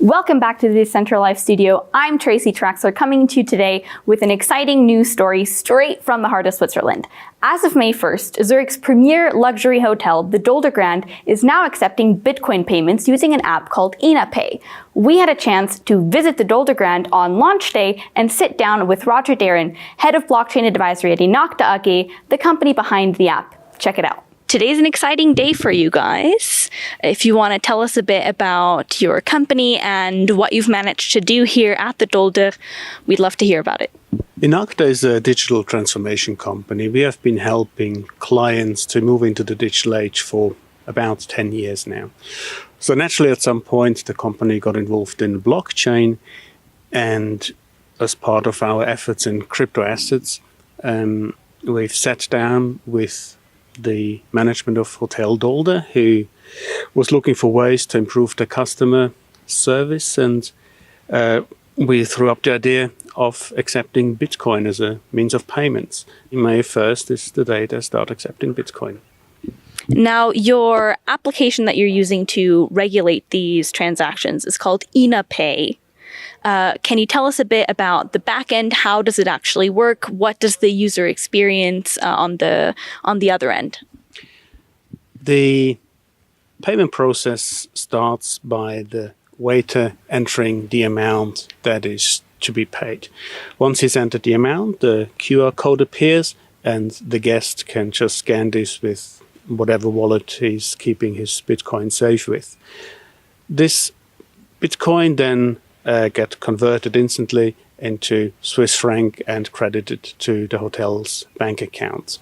Welcome back to the decentraLIVE studio. I'm Tracy Trachsler, coming to you today with an exciting news story straight from the heart of Switzerland. As of May 1st, Zurich's premier luxury hotel, the Dolder Grand, is now accepting Bitcoin payments using an app called inapay. We had a chance to visit the Dolder Grand on launch day and sit down with Roger Darin, head of blockchain advisory at Inacta AG, the company behind the app. Check it out. Today's an exciting day for you guys. If you want to tell us a bit about your company and what you've managed to do here at the Dolder, we'd love to hear about it. Inacta is a digital transformation company. We have been helping clients to move into the digital age for about 10 years now. So naturally, at some point, the company got involved in blockchain, and as part of our efforts in crypto assets, we've sat down with the management of Hotel Dolder, who was looking for ways to improve the customer service, and we threw up the idea of accepting Bitcoin as a means of payments. May 1st is the day they start accepting Bitcoin. Now, your application that you're using to regulate these transactions is called inapay. Can you tell us a bit about the backend? How does it actually work? What does the user experience on the other end? The payment process starts by the waiter entering the amount that is to be paid. Once he's entered the amount, the QR code appears, and the guest can just scan this with whatever wallet he's keeping his Bitcoin safe with. This Bitcoin then get converted instantly into Swiss franc and credited to the hotel's bank account.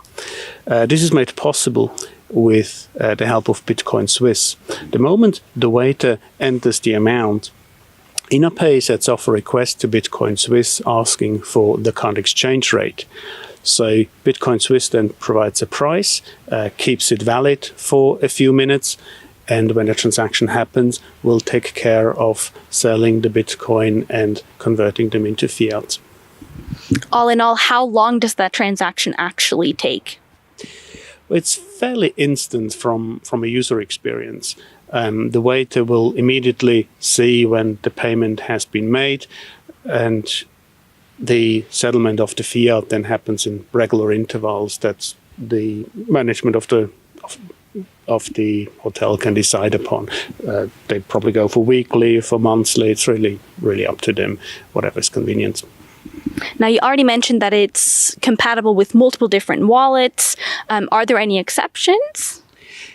This is made possible with the help of Bitcoin Swiss. The moment the waiter enters the amount, inapay sets off a request to Bitcoin Swiss asking for the current exchange rate. So Bitcoin Swiss then provides a price, keeps it valid for a few minutes, and when the transaction happens, we'll take care of selling the Bitcoin and converting them into fiat. All in all, how long does that transaction actually take? It's fairly instant from a user experience. The waiter will immediately see when the payment has been made, and the settlement of the fiat then happens in regular intervals that the management of the hotel can decide upon. They probably go for weekly, for monthly. It's really up to them, whatever is convenient. Now, you already mentioned that it's compatible with multiple different wallets. Are there any exceptions?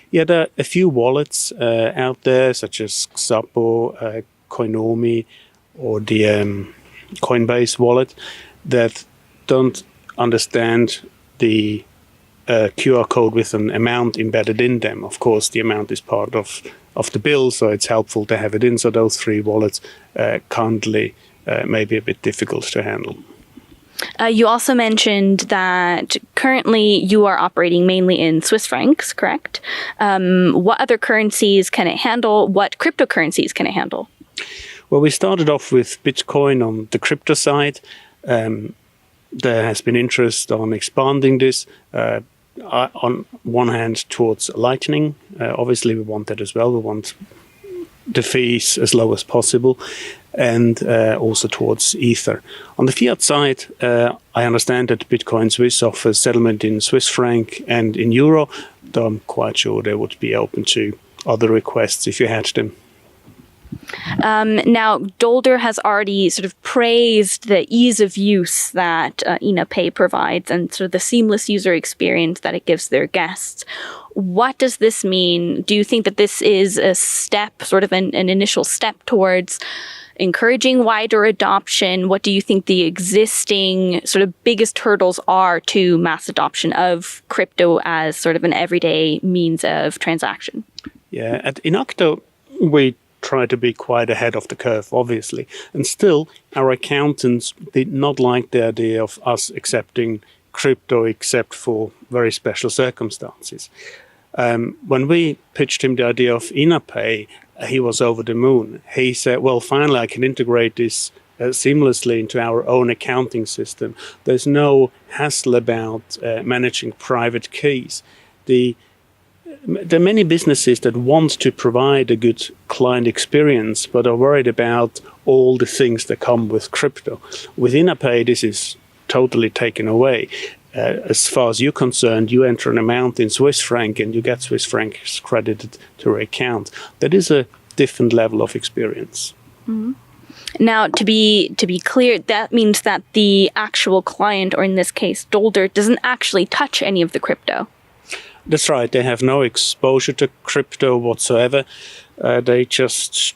Yeah, there are a few wallets out there, such as Xapo, Coinomi, or the Coinbase wallet, that don't understand the QR code with an amount embedded in them. Of course, the amount is part of the bill, so it's helpful to have it in. So those three wallets currently may be a bit difficult to handle. You also mentioned that currently you are operating mainly in Swiss francs, correct? What other currencies can it handle? What cryptocurrencies can it handle? Well, we started off with Bitcoin on the crypto side. There has been interest on expanding this. On one hand, towards Lightning. Obviously, we want that as well. We want the fees as low as possible, and also towards Ether. On the fiat side, I understand that Bitcoin Swiss offers settlement in Swiss franc and in euro, though I'm quite sure they would be open to other requests if you had them. Now, Dolder has already sort of praised the ease of use that inapay provides and sort of the seamless user experience that it gives their guests. What does this mean? Do you think that this is a step, sort of an initial step towards encouraging wider adoption? What do you think the existing sort of biggest hurdles are to mass adoption of crypto as sort of an everyday means of transaction? Yeah, at Inacta, we try to be quite ahead of the curve, obviously. And still, our accountants did not like the idea of us accepting crypto except for very special circumstances. When we pitched him the idea of inapay, he was over the moon. He said, well, finally, I can integrate this seamlessly into our own accounting system. There's no hassle about managing private keys. The there are many businesses that want to provide a good client experience, but are worried about all the things that come with crypto. With inapay, this is totally taken away. As far as you're concerned, you enter an amount in Swiss franc and you get Swiss francs credited to your account. That is a different level of experience. Mm-hmm. Now, to be clear, that means that the actual client, or in this case, Dolder, doesn't actually touch any of the crypto. That's right. They have no exposure to crypto whatsoever. They just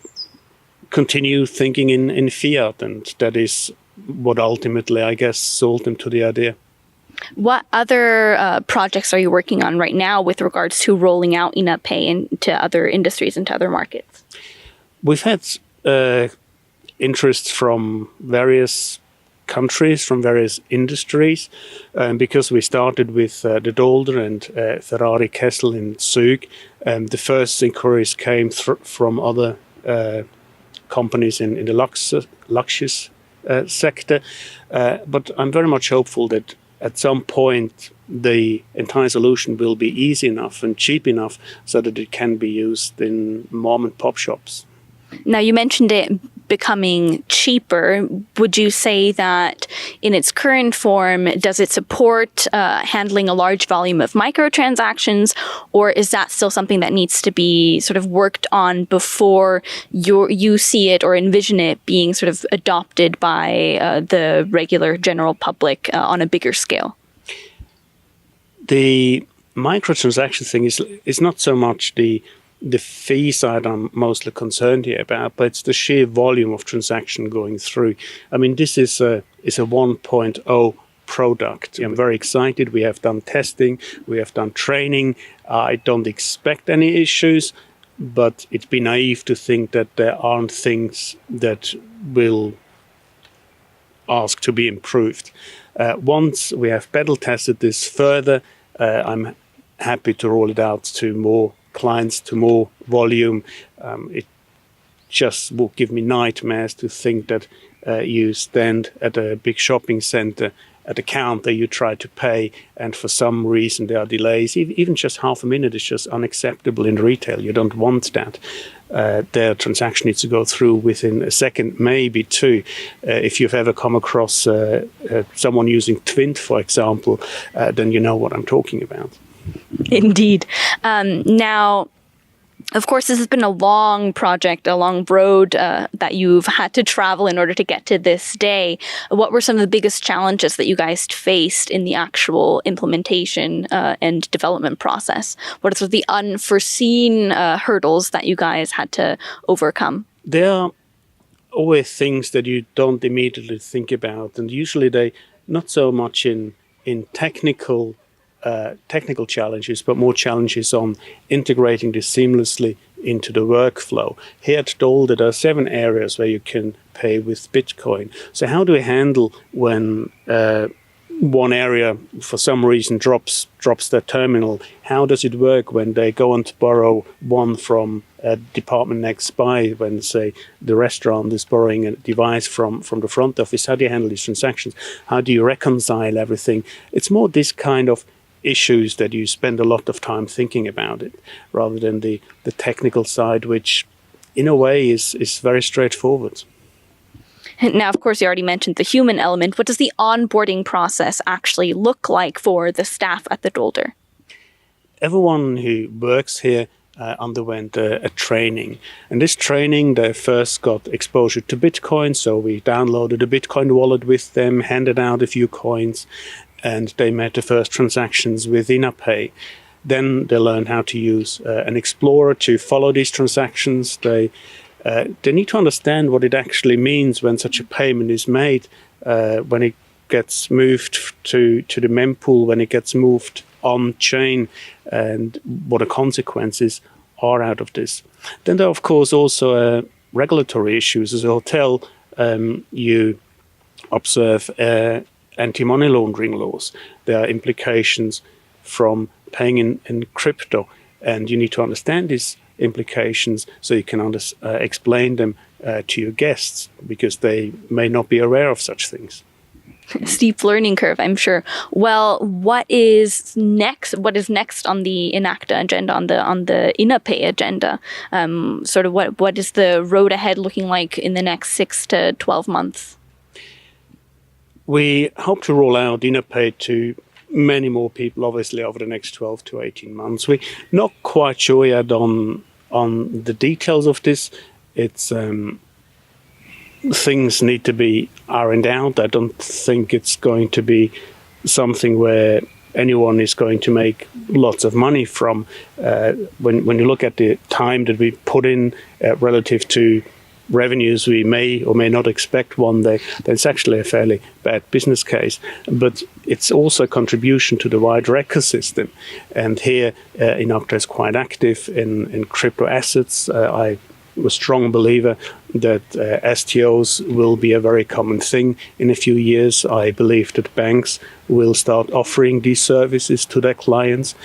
continue thinking in fiat, and that is what ultimately, I guess, sold them to the idea. What other projects are you working on right now with regards to rolling out inapay into other industries, into other markets? We've had interest from various countries, from various industries, because we started with the Dolder and Ferrari Kessel in Zug. The first inquiries came from other companies in the luxury sector, but I'm very much hopeful that at some point the entire solution will be easy enough and cheap enough so that it can be used in mom and pop shops. Now, you mentioned it becoming cheaper. Would you say that in its current form, does it support handling a large volume of microtransactions, or is that still something that needs to be sort of worked on before you see it or envision it being sort of adopted by the regular general public on a bigger scale? The microtransaction thing is not so much the fee side I'm mostly concerned here about, but it's the sheer volume of transaction going through. I mean, this is a 1.0 product. I'm very excited. We have done testing, we have done training. I don't expect any issues, but it'd be naive to think that there aren't things that will ask to be improved. Once we have battle tested this further, I'm happy to roll it out to more clients, to more volume. It just will give me nightmares to think that you stand at a big shopping center at a counter, you try to pay, and for some reason there are delays. Even just half a minute is just unacceptable in retail. You don't want that. Their transaction needs to go through within a second, maybe two. If you've ever come across someone using Twint, for example, then you know what I'm talking about. Indeed. Now, of course, this has been a long project, a long road that you've had to travel in order to get to this day. What were some of the biggest challenges that you guys faced in the actual implementation and development process? What are sort of the unforeseen hurdles that you guys had to overcome? There are always things that you don't immediately think about, and usually they not so much in technical challenges, but more challenges on integrating this seamlessly into the workflow. Here at Dolder, there are 7 areas where you can pay with Bitcoin. So how do we handle when one area, for some reason, drops their terminal? How does it work when they go on to borrow one from a department next by, when, say, the restaurant is borrowing a device from the front office? How do you handle these transactions? How do you reconcile everything? It's more this kind of issues that you spend a lot of time thinking about it, rather than the technical side, which in a way is very straightforward. Now, of course, you already mentioned the human element. What does the onboarding process actually look like for the staff at the Dolder? Everyone who works here underwent a training. And this training, they first got exposure to Bitcoin, so we downloaded a Bitcoin wallet with them, handed out a few coins, and they made the first transactions with inapay. Then they learned how to use an explorer to follow these transactions. They need to understand what it actually means when such a payment is made, when it gets moved to the mempool, when it gets moved on chain, and what the consequences are out of this. Then there are, of course, also regulatory issues. As a hotel, you observe anti-money laundering laws. There are implications from paying in crypto, and you need to understand these implications so you can explain them to your guests, because they may not be aware of such things. Steep learning curve, I'm sure. Well, what is next? What is next on the inacta agenda, on the inapay agenda? Sort of what is the road ahead looking like in the next 6 to 12 months? We hope to roll out inapay to many more people, obviously, over the next 12 to 18 months. We're not quite sure yet on the details of this. It's things need to be ironed out. I don't think it's going to be something where anyone is going to make lots of money from. When you look at the time that we put in relative to revenues we may or may not expect one day, then it's actually a fairly bad business case. But it's also a contribution to the wider ecosystem. And here, inacta is quite active in crypto assets. I'm a strong believer that STOs will be a very common thing in a few years. I believe that banks will start offering these services to their clients.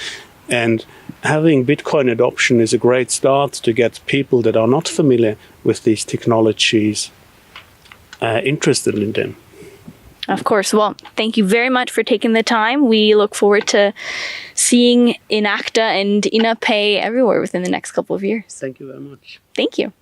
And having Bitcoin adoption is a great start to get people that are not familiar with these technologies interested in them. Of course. Well, thank you very much for taking the time. We look forward to seeing inacta and inapay everywhere within the next couple of years. Thank you very much. Thank you.